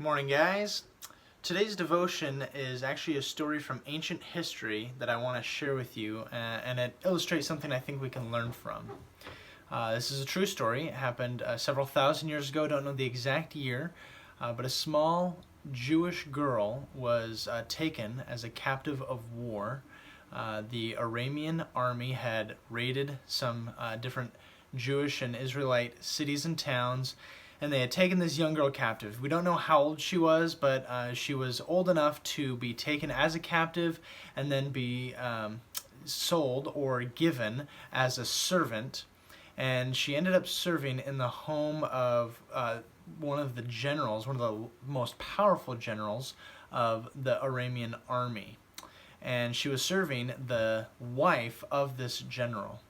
Morning, guys. Today's devotion is actually a story from ancient history that I want to share with you, and it illustrates something I think we can learn from. This is a true story. It happened several thousand years ago. Don't know the exact year, but a small Jewish girl was taken as a captive of war. The Aramean army had raided some different Jewish and Israelite cities and towns, and they had taken this young girl captive. We don't know how old she was, but she was old enough to be taken as a captive and then be sold or given as a servant. And she ended up serving in the home of one of the generals, one of the most powerful generals of the Aramean army. And she was serving the wife of this general.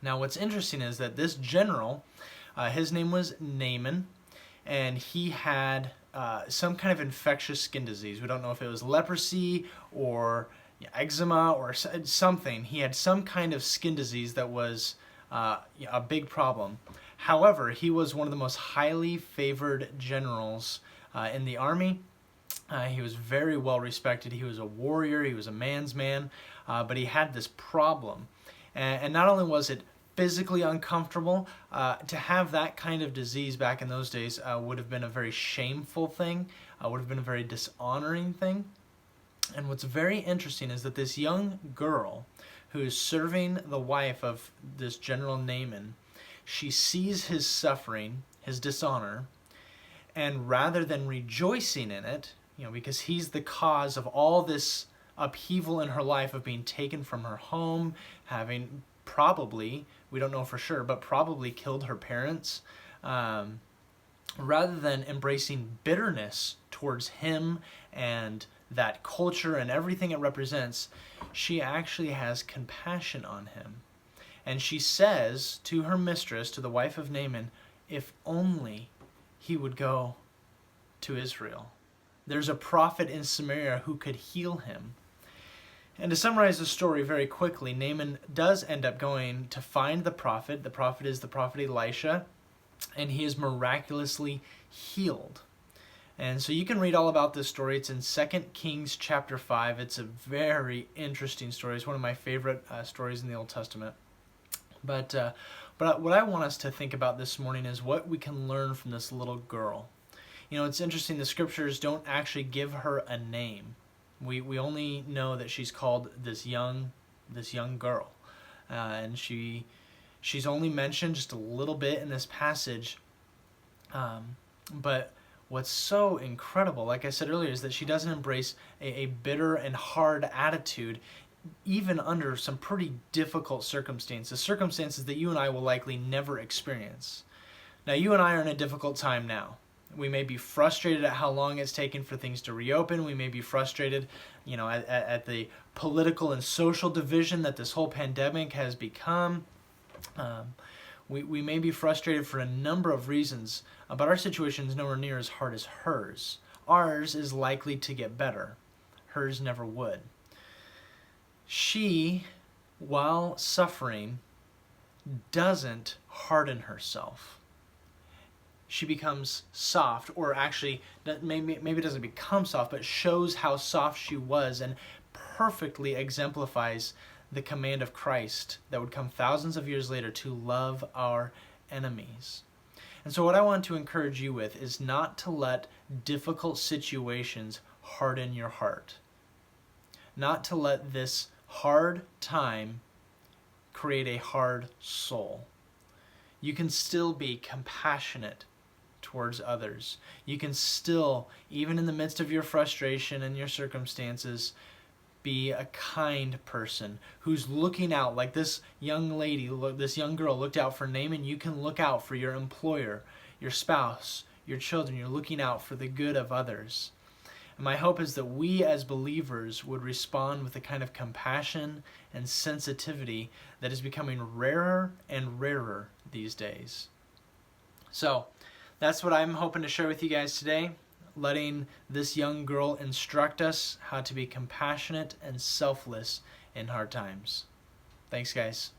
Now what's interesting is that this general, his name was Naaman, and he had some kind of infectious skin disease. We don't know if it was leprosy or eczema or something. He had some kind of skin disease that was a big problem. However, he was one of the most highly favored generals in the army. He was very well respected. He was a warrior. He was a man's man, but he had this problem. And not only was it physically uncomfortable, to have that kind of disease back in those days would have been a very shameful thing, would have been a very dishonoring thing. And what's very interesting is that this young girl who is serving the wife of this General Naaman, she sees his suffering, his dishonor, and rather than rejoicing in it, because he's the cause of all this upheaval in her life of being taken from her home, having probably, we don't know for sure, but probably killed her parents, rather than embracing bitterness towards him and that culture and everything it represents, she actually has compassion on him. And she says to her mistress, to the wife of Naaman, if only he would go to Israel. There's a prophet in Samaria who could heal him. And to summarize the story very quickly, Naaman does end up going to find the prophet. The prophet is the prophet Elisha, and he is miraculously healed. And so you can read all about this story. It's in 2 Kings chapter 5. It's a very interesting story. It's one of my favorite stories in the Old Testament. But what I want us to think about this morning is what we can learn from this little girl. It's interesting, the scriptures don't actually give her a name. We only know that she's called this young girl, and she's only mentioned just a little bit in this passage. But what's so incredible, like I said earlier, is that she doesn't embrace a bitter and hard attitude, even under some pretty difficult circumstances that you and I will likely never experience. Now, you and I are in a difficult time now. We may be frustrated at how long it's taken for things to reopen. We may be frustrated, at the political and social division that this whole pandemic has become. We may be frustrated for a number of reasons, but our situation is nowhere near as hard as hers. Ours is likely to get better. Hers never would. She, while suffering, doesn't harden herself. She becomes soft, or actually maybe doesn't become soft, but shows how soft she was and perfectly exemplifies the command of Christ that would come thousands of years later to love our enemies. And so what I want to encourage you with is not to let difficult situations harden your heart. Not to let this hard time create a hard soul. You can still be compassionate towards others. You can still, even in the midst of your frustration and your circumstances, be a kind person who's looking out, like this young lady, this young girl looked out for Naaman. You can look out for your employer, your spouse, your children. You're looking out for the good of others. And my hope is that we as believers would respond with the kind of compassion and sensitivity that is becoming rarer and rarer these days. So that's what I'm hoping to share with you guys today, letting this young girl instruct us how to be compassionate and selfless in hard times. Thanks, guys.